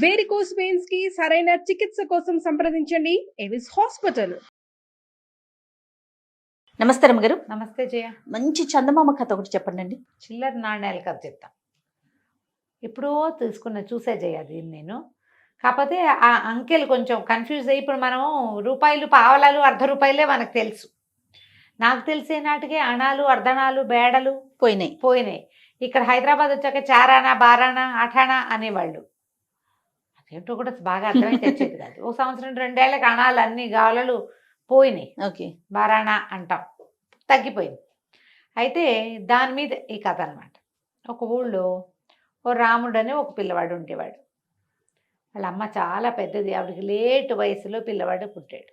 Varicose veins కి సరైన చికిత్స కోసం సంప్రదించండి ఎవిస్ హాస్పిటల్. నమస్తే రమ్మగారు. నమస్తే జయ. మంచి చందమామ కథ ఒకటి చెప్పండి అండి. చిల్లర నాణ్యాల కథ చెప్తా. ఎప్పుడో చూసే జయ దీన్ని నేను. కాకపోతే ఆ అంకెలు కొంచెం కన్ఫ్యూజ్ అయ్యి, ఇప్పుడు మనం రూపాయలు, పావలాలు, అర్ధ రూపాయలే మనకు తెలుసు. నాకు తెలిసే నాటికే అణాలు, అర్ధనాలు, బేడలు పోయినాయి. ఇక్కడ హైదరాబాద్ వచ్చాక చారానా, బారానా, అఠానా అనేవాళ్ళు. అదేంటో కూడా బాగా అర్థమైతే తెచ్చేది కాదు. ఒక సంవత్సరం 2 ఏళ్ళకి అణాలు అన్ని గాలలు పోయినాయి. ఓకే, బారానా అంటాం, తగ్గిపోయింది. అయితే దాని మీద ఈ కథ అనమాట. ఒక ఊళ్ళో ఓ రాముడు అని ఒక పిల్లవాడు ఉండేవాడు. వాళ్ళ అమ్మ చాలా పెద్దది, ఆవిడకి లేటు వయసులో పిల్లవాడు పుట్టాడు.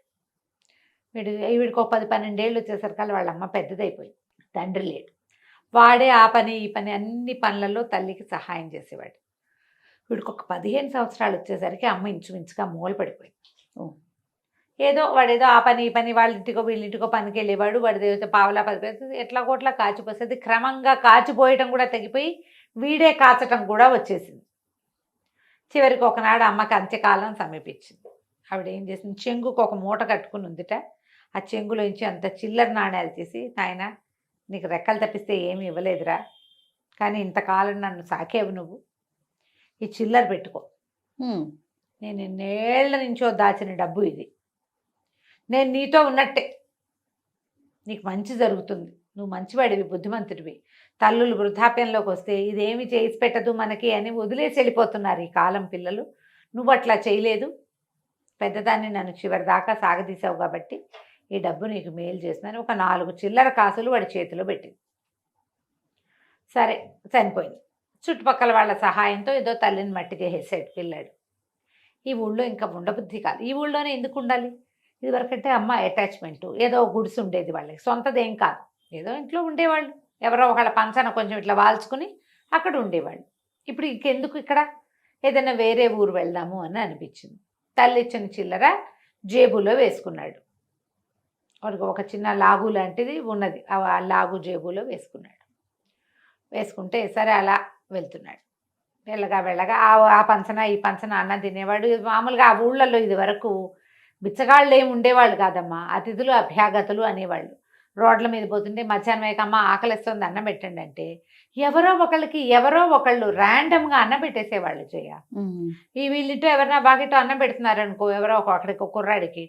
వీడికి ఒక 10-12 ఏళ్ళు వచ్చేసరికి వాళ్ళ అమ్మ పెద్దదైపోయింది, తండ్రి లేడు. వాడే ఆ పని ఈ పని అన్ని పనులలో తల్లికి సహాయం చేసేవాడు. వీడికి ఒక 15 సంవత్సరాలు వచ్చేసరికి అమ్మ ఇంచుమించుగా మూల పడిపోయింది. వాడేదో ఆ పని ఈ పని, వాళ్ళ ఇంటికో వీళ్ళింటికో పనికి వెళ్ళేవాడు. వాడి పావలా 10 పైసలు ఎట్లా కోట్లా కాచిపోసేది. క్రమంగా కాచిపోయటం కూడా తగ్గిపోయి వీడే కాచటం కూడా వచ్చేసింది. చివరికి ఒకనాడు అమ్మకి అంత్యకాలం సమీపించింది. ఆవిడ ఏం చేసింది, చెంగుకు ఒక మూట కట్టుకుని ఉందిట. ఆ చెంగులోంచి అంత చిల్లర నాణ్యాలు తీసి, నాయన నీకు రెక్కలు తప్పిస్తే ఏమి ఇవ్వలేదురా, కానీ ఇంతకాలం నన్ను సాకేవు నువ్వు, ఈ చిల్లర పెట్టుకో. నేను ఎన్నేళ్ల నుంచో దాచిన డబ్బు ఇది. నేను నీతో ఉన్నట్టే, నీకు మంచి జరుగుతుంది, నువ్వు మంచివాడివి, బుద్ధిమంతుడివి. తల్లులు వృద్ధాప్యంలోకి వస్తే ఇదేమి చేసి పెట్టదు మనకి అని వదిలేసి వెళ్ళిపోతున్నారు ఈ కాలం పిల్లలు. నువ్వు అట్లా చేయలేదు, పెద్దదాన్ని నన్ను చివరి దాకా సాగదీసావు కాబట్టి ఈ డబ్బు నీకు మేలు చేస్తున్నాను. ఒక 4 చిల్లర కాసులు వాడి చేతిలో పెట్టింది. సరే, చనిపోయింది. చుట్టుపక్కల వాళ్ళ సహాయంతో ఏదో తల్లిని మట్టి చేసేసాడు పిల్లాడు. ఈ ఊళ్ళో ఇంకా ఉండబుద్ధి కాదు. ఈ ఊళ్ళోనే ఎందుకు ఉండాలి? ఇదివరకంటే అమ్మ అటాచ్మెంటు, ఏదో గుడిసి ఉండేది వాళ్ళకి, సొంతదేం కాదు, ఏదో ఇంట్లో ఉండేవాళ్ళు. ఎవరో ఒకళ్ళ పంచన కొంచెం ఇట్లా వాల్చుకుని అక్కడ ఉండేవాళ్ళు. ఇప్పుడు ఇంకెందుకు ఇక్కడ, ఏదైనా వేరే ఊరు వెళ్దాము అని అనిపించింది. తల్లి ఇచ్చిన చిల్లర జేబులో వేసుకున్నాడు. వాడికి ఒక చిన్న లాగు లాంటిది ఉన్నది, ఆ లాగు జేబులో వేసుకుంటే సరే అలా వెళ్తున్నాడు. వెళ్ళగా ఆ పంచన ఈ పంచన అన్నం తినేవాడు. మామూలుగా ఆ ఊళ్ళల్లో ఇది వరకు బిచ్చగాళ్ళు ఏమి ఉండేవాళ్ళు కాదమ్మా, అతిథులు అభ్యాగతులు అనేవాళ్ళు. రోడ్ల మీద పోతుంటే మధ్యాహ్నం అయ్యాకమ్మ ఆకలిస్తుంది అన్నం పెట్టండి అంటే ఎవరో ఒకళ్ళు ర్యాండమ్గా అన్నం పెట్టేసేవాళ్ళు. ఈ వీళ్ళింటో ఎవరైనా బాగిటో అన్నం పెడుతున్నారనుకో, ఎవరో ఒకడికి కుర్రాడికి,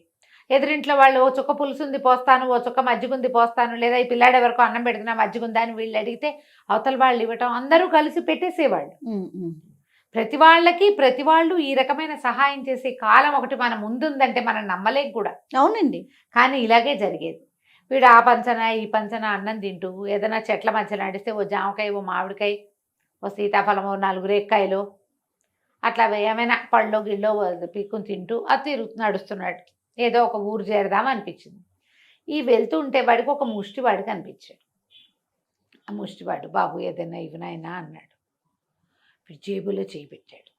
ఎదురింట్లో వాళ్ళు ఓ చుక్క పులుసుంది పోస్తాను, ఓ చుక్క మజ్జిగుంది పోస్తాను, లేదా ఈ పిల్లాడు ఎవరికో అన్నం పెడుతున్నా మజ్జిగుందా అని వీళ్ళు అడిగితే అవతల వాళ్ళు ఇవ్వటం, అందరూ కలిసి పెట్టేసేవాళ్ళు. ప్రతి వాళ్ళు ఈ రకమైన సహాయం చేసే కాలం ఒకటి మన ముందుందంటే మనం నమ్మలేం కూడా. అవునండి, కానీ ఇలాగే జరిగేది. వీడు ఆ పంచన ఈ పంచన అన్నం తింటూ ఏదైనా చెట్ల మధ్య నడిస్తే ఓ జామకాయ, ఓ మామిడికాయ, ఓ సీతాఫలమో, 4 రేక్కాయలు అట్లా ఏమైనా పళ్ళు గిళ్ళో పీక్కుని తింటూ అది నడుస్తున్నాడు. ఏదో ఒక ఊరు చేరదాం అనిపించింది. ఈ వెళ్తూ ఉంటే వాడికి ఒక ముష్టివాడు కనిపించాడు. ఆ ముష్టివాడు, బాబు ఏదైనా ఇవ్వనైనా అన్నాడు. ఇప్పుడు జేబులో చేయి పెట్టాడు.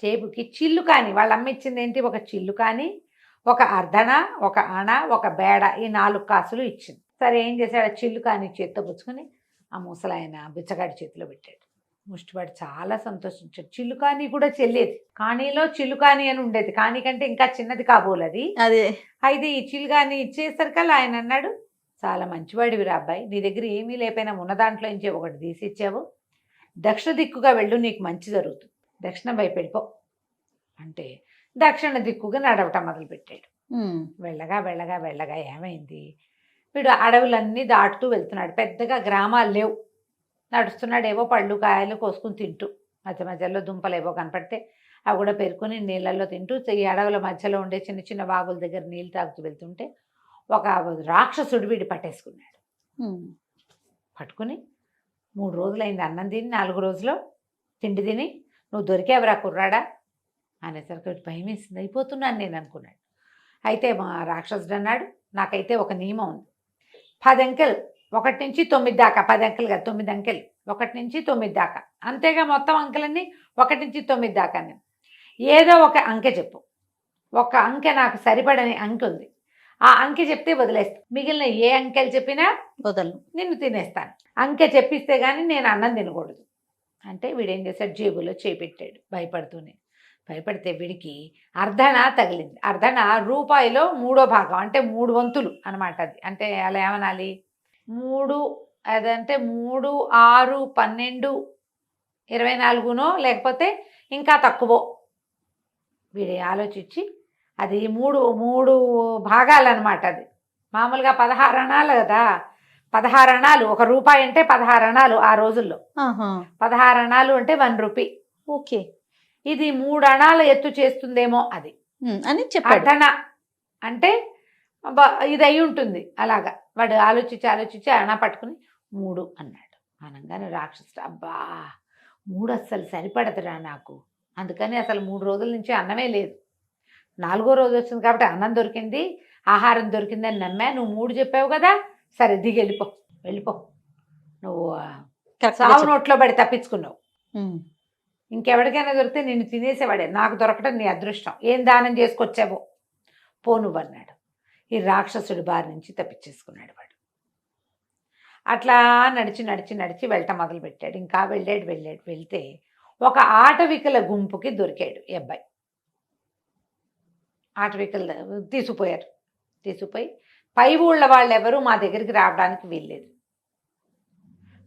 జేబుకి చిల్లు కానీ, వాళ్ళ అమ్మ ఇచ్చింది ఏంటి, ఒక చిల్లు కానీ, ఒక అర్ధన, ఒక అణ, ఒక బేడ, ఈ 4 కాసులు ఇచ్చింది. సరే ఏం చేశాడు, ఆ చిల్లు కానీ చేత్తో పుచ్చుకొని ఆ ముసలాయన బిచ్చగాడి చేతిలో పెట్టాడు. ముష్టివాడు చాలా సంతోషించాడు. చిల్లు కానీ కూడా చెల్లేది, కానీలో చిల్లు కానీ అని ఉండేది, కానీ కంటే ఇంకా చిన్నది కాబోలది. అయితే ఈ చిల్లు కానీ ఇచ్చేసరికల్లా ఆయన అన్నాడు, చాలా మంచివాడివి రా అబ్బాయి, నీ దగ్గర ఏమీ లేకపోయినా ఉన్న దాంట్లో నుంచి ఒకటి తీసి ఇచ్చావు, దక్షిణ దిక్కుగా వెళ్ళు, నీకు మంచి జరుగుతుంది, దక్షిణం వైపు వెళ్ళిపో అంటే దక్షిణ దిక్కుగా నడవటం మొదలుపెట్టాడు. వెళ్ళగా ఏమైంది, వీడు అడవులన్నీ దాటుతూ వెళ్తున్నాడు. పెద్దగా గ్రామాలు లేవు, నడుస్తున్నాడు. ఏవో పళ్ళు కాయలు కోసుకుని తింటూ, మధ్యలో దుంపలు ఏవో కనపడితే అవి కూడా పెరుకుని నీళ్ళల్లో తింటూ, ఈ అడవుల మధ్యలో ఉండే చిన్న చిన్న వాగుల దగ్గర నీళ్ళు తాగుతూ వెళ్తుంటే ఒక రాక్షసుడు వీడు పట్టేసుకున్నాడు. పట్టుకుని 3 రోజులైంది అన్నం తిని, 4 రోజులో తిండి తిని, నువ్వు దొరికేవరా కుర్రాడా అనేసరికి భయం వేసింది. అయిపోతున్నాను నేను అనుకున్నాడు. అయితే మా రాక్షసుడు అన్నాడు, నాకైతే ఒక నియమం ఉంది, 10 అంకెలు 1 నుంచి 9 దాకా, 10 అంకెలు కాదు 9 అంకెలు, 1 నుంచి 9 దాకా, అంతేగా మొత్తం అంకెలన్నీ 1 నుంచి 9 దాకా. ఏదో ఒక అంకె చెప్పు, ఒక అంకె నాకు సరిపడని అంకె ఉంది, ఆ అంకె చెప్తే వదిలేస్తా, మిగిలిన ఏ అంకెలు చెప్పినా వదలను, నిన్ను తినేస్తాను, అంకె చెప్పిస్తే కానీ నేను అన్నం తినకూడదు అంటే వీడేం చేశాడు, జేబులో చేపెట్టాడు భయపడుతూనే. భయపడితే వీడికి అర్ధన తగిలింది. అర్ధన రూపాయిలో 3వ భాగం, అంటే 3 వంతులు అనమాట అది. అంటే అలా ఏమనాలి, 3 అదంటే 3, 6, 12, 24నో లేకపోతే ఇంకా తక్కువో వీడు ఆలోచించి అది 3 భాగాలన్నమాట. అది మామూలుగా 16 అణాలు కదా, 16 అణాలు. 1 రూపాయి అంటే 16 అణాలు ఆ రోజుల్లో. 16 అణాలు అంటే 1 రూపీ. ఓకే, ఇది 3 అణాల ఎత్తు చేస్తుందేమో అది అని చెప్పాడు. అర్ధన అంటే ఇది అయి ఉంటుంది. అలాగా వాడు ఆలోచించి అణ పట్టుకుని 3 అన్నాడు. అనగానే రాక్షసుడు, అబ్బా 3 అస్సలు సరిపడదురా నాకు, అందుకని అసలు 3 రోజుల నుంచి అన్నమే లేదు. 4వ రోజు వచ్చింది కాబట్టి అన్నం దొరికింది, ఆహారం దొరికిందని నమ్మా. నువ్వు 3 చెప్పావు కదా, సరే దిగి వెళ్ళిపో. నువ్వు సావు నోట్లో పడి తప్పించుకున్నావు. ఇంకెవరికైనా దొరికితే నిన్ను తినేసేవాడే, నాకు దొరకడం నీ అదృష్టం. ఏం దానం చేసుకొచ్చావో పో నువ్వు అన్నాడు. ఈ రాక్షసుడి బారి నుంచి తప్పించేసుకున్నాడు వాడు. అట్లా నడిచి వెళ్ళటం మొదలుపెట్టాడు. ఇంకా వెళ్తే ఒక ఆటవికల గుంపుకి దొరికాడు ఈ అబ్బాయి. ఆటవికలు తీసుకుపోయి పై ఊళ్ళ వాళ్ళు ఎవరు మా దగ్గరికి రావడానికి వీల్లేదు,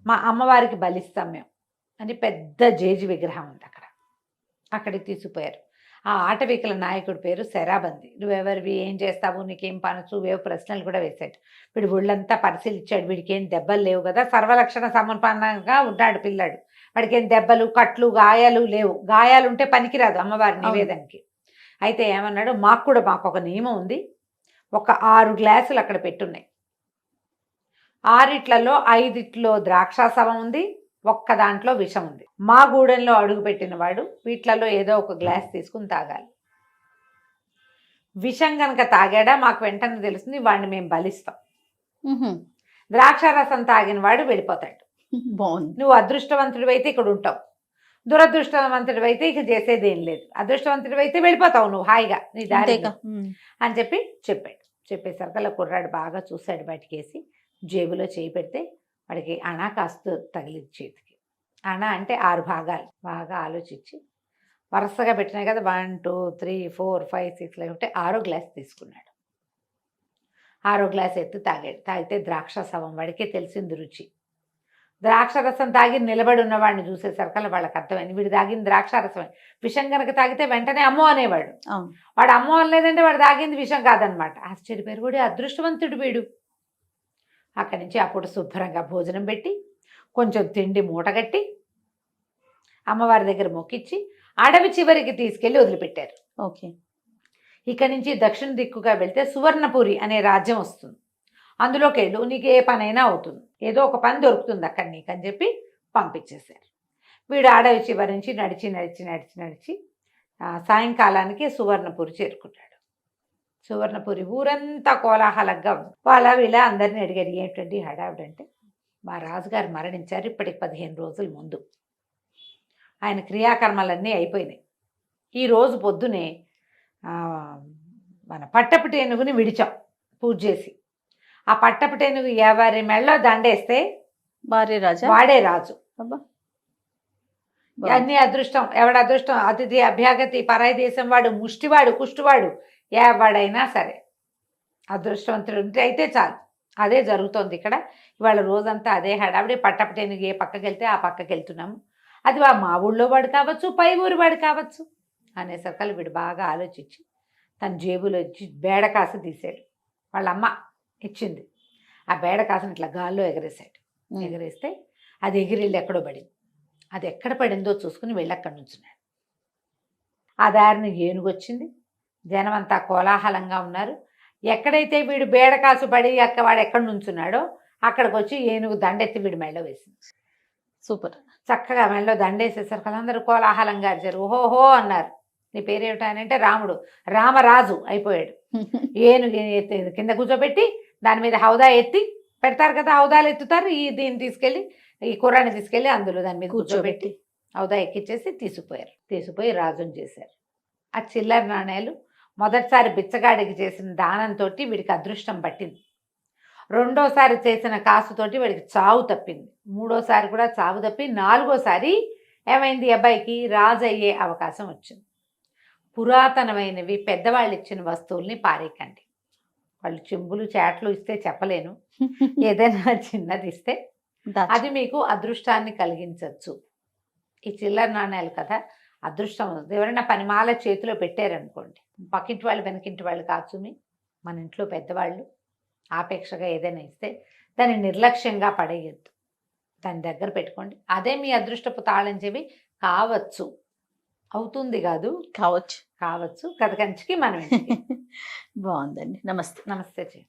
మా అమ్మవారికి బలిస్తాం మేము అని పెద్ద జేజి విగ్రహం ఉంది అక్కడికి తీసుకుపోయారు. ఆ ఆటవికల నాయకుడి పేరు శరాబంది. నువ్వెవరివి, ఏం చేస్తావు, నీకేం పనసు, వేవు ప్రశ్నలు కూడా వేశాడు. వీడు ఒళ్ళంతా పరిశీలించాడు. వీడికి ఏం దెబ్బలు లేవు కదా, సర్వలక్షణ సమర్పణగా ఉన్నాడు పిల్లాడు. వాడికి ఏం దెబ్బలు, కట్లు, గాయాలు లేవు. గాయాలు ఉంటే పనికిరాదు అమ్మవారి నివేదనకి. అయితే ఏమన్నాడు, మాకు ఒక నియమం ఉంది. ఒక 6 గ్లాసులు అక్కడ పెట్టున్నాయి. 6 5 ద్రాక్షాసవం ఉంది, ఒక్క దాంట్లో విషం ఉంది. మా గూడెంలో అడుగు పెట్టిన వాడు వీటిలలో ఏదో ఒక గ్లాస్ తీసుకుని తాగాలి. విషం కనుక తాగాడా మాకు వెంటనే తెలుస్తుంది, వాడిని మేము బలిస్తాం. ద్రాక్షారసం తాగిన వాడు వెళ్ళిపోతాడు. బాగుంది. నువ్వు అదృష్టవంతుడివి అయితే ఇక్కడ ఉంటావు, దురదృష్టవంతుడివి అయితే ఇక చేసేదేం లేదు. అదృష్టవంతుడివి అయితే వెళ్ళిపోతావు నువ్వు హాయిగా నీ దారి అని చెప్పేసరికల్లా కుర్రాడు బాగా చూశాడు. బయటికేసి జేబులో చేయి పెడితే వాడికి అణ కాస్త తగిలింది చేతికి. అణ అంటే 6 భాగాలు. బాగా ఆలోచించి వరుసగా పెట్టినాయి కదా, 1, 2, 3, 4, 5, 6 లేకపోతే 6వ గ్లాస్ తీసుకున్నాడు. 6వ గ్లాస్ ఎత్తి తాగితే ద్రాక్షాసవం. వాడికే తెలిసింది రుచి. ద్రాక్షరసం తాగి నిలబడి ఉన్నవాడిని చూసేసరికల్లా వాళ్ళకి అర్థమైంది, వీడు తాగింది ద్రాక్షారసమే. విషం కనుక తాగితే వెంటనే అమ్మో అనేవాడు. వాడు అమ్మో అనలేదంటే వాడు తాగింది విషం కాదనమాట. ఆశ్చర్యపోయారు, కూడా అదృష్టవంతుడు వీడు. అక్కడి నుంచి అప్పుడు శుభ్రంగా భోజనం పెట్టి కొంచెం తిండి మూటగట్టి అమ్మవారి దగ్గర మొక్కిచ్చి అడవి చివరికి తీసుకెళ్ళి వదిలిపెట్టారు. ఓకే, ఇక్కడి నుంచి దక్షిణ దిక్కుగా వెళ్తే సువర్ణపురి అనే రాజ్యం వస్తుంది. అందులోకి వెళ్ళు, నీకు ఏ పనైనా అవుతుంది, ఏదో ఒక పని దొరుకుతుంది అక్కడ నీకు అని చెప్పి పంపించేశారు. వీడు అడవి చివరి నుంచి నడిచి సాయంకాలానికి సువర్ణపురి చేరుకున్నాడు. సువర్ణపురి ఊరంతా కోలాహలంగా ఉంది. వీళ్ళ అందరినీ అడిగాడు, ఏంటండి హడావిడంటే, మా రాజుగారు మరణించారు ఇప్పటికి 15 రోజుల ముందు. ఆయన క్రియాకర్మలన్నీ అయిపోయినాయి. ఈరోజు పొద్దునే మన పట్టపు టేనుగుని విడిచాం పూజ చేసి. ఆ పట్టపు టేనుగు ఎవరి మెళ్ళో దండేస్తే వాడే రాజు. అన్ని అదృష్టం, ఎవడ అదృష్టం, అతిథి అభ్యాగతి, పరాయి దేశం వాడు, ముష్టివాడు, కుష్టివాడు, ఎవడైనా సరే అదృష్టవంతుడు ఉంటే అయితే చాలు. అదే జరుగుతోంది ఇక్కడ. ఇవాళ రోజంతా అదే హడావిడి. పట్టపు టేనుగు ఏ పక్కకి వెళ్తే ఆ పక్కకి వెళ్తున్నాము. అది మా ఊళ్ళో వాడు కావచ్చు, పై ఊరి వాడు కావచ్చు అనేసరికల్ వీడు బాగా ఆలోచించి తన జేబులో ఇచ్చి బేడకాసు తీసాడు. వాళ్ళ అమ్మ ఇచ్చింది. ఆ బేడకాసుని ఇట్లా గాల్లో ఎగరేసాడు. ఎగరేస్తే అది ఎగిరిల్లు ఎక్కడో పడింది. అది ఎక్కడ పడిందో చూసుకుని వెళ్ళి అక్కడి నుంచున్నాడు. ఆ దారిని ఏనుగు వచ్చింది. జనం అంతా కోలాహలంగా ఉన్నారు. ఎక్కడైతే వీడు బేడకాసు పడి వాడు ఎక్కడ నుంచున్నాడో అక్కడికి వచ్చి ఏనుగు దండెత్తి వీడు మెళ్ళ వేసింది. సూపర్. చక్కగా మెళ్ళలో దండేసేసరికి అందరూ కోలాహలంగా అరిచారు, ఓహోహో అన్నారు. నీ పేరేమిటానంటే రాముడు, రామరాజు అయిపోయాడు. ఏనుగు కింద కూర్చోబెట్టి దాని మీద హౌదా ఎత్తి పెడతారు కదా, హౌదాలు ఎత్తుతారు. దీన్ని తీసుకెళ్ళి, ఈ కుర్రాన్ని తీసుకెళ్ళి అందులో దాని మీద కూర్చోబెట్టి హౌదా ఎక్కిచ్చేసి తీసుకుపోయి రాజుని చేశారు. ఆ చిల్లర నాణేలు మొదటిసారి బిచ్చగాడికి చేసిన దానంతో వీడికి అదృష్టం పట్టింది. రెండోసారి చేసిన కాసుతోటి వాడికి చావు తప్పింది. మూడోసారి కూడా చావు తప్పి 4వ సారి ఏమైంది, అబ్బాయికి రాజు అయ్యే అవకాశం వచ్చింది. పురాతనమైనవి పెద్దవాళ్ళు ఇచ్చిన వస్తువుల్ని పారేయకండి. వాళ్ళు చెంబులు చాట్లు ఇస్తే చెప్పలేను, ఏదైనా చిన్నది ఇస్తే దాచు. అది మీకు అదృష్టాన్ని కలిగించవచ్చు. ఈ చిల్లర నాణ్యాలు కదా అదృష్టం. ఎవరైనా పనిమాల చేతిలో పెట్టారనుకోండి, పక్కింటి వాళ్ళు వెనకింటి వాళ్ళు కాచుమి, మన ఇంట్లో పెద్దవాళ్ళు ఆపేక్షగా ఏదైనా ఇస్తే దాన్ని నిర్లక్ష్యంగా పడేయద్దు, దాని దగ్గర పెట్టుకోండి. అదే మీ అదృష్టపు తాళం చెవి కావచ్చు, అవుతుంది కాదు కావచ్చు. కావచ్చు. కథ కంచికి మనం ఇంటికి. బాగుందండి. నమస్తే. నమస్తే చెయ్యి.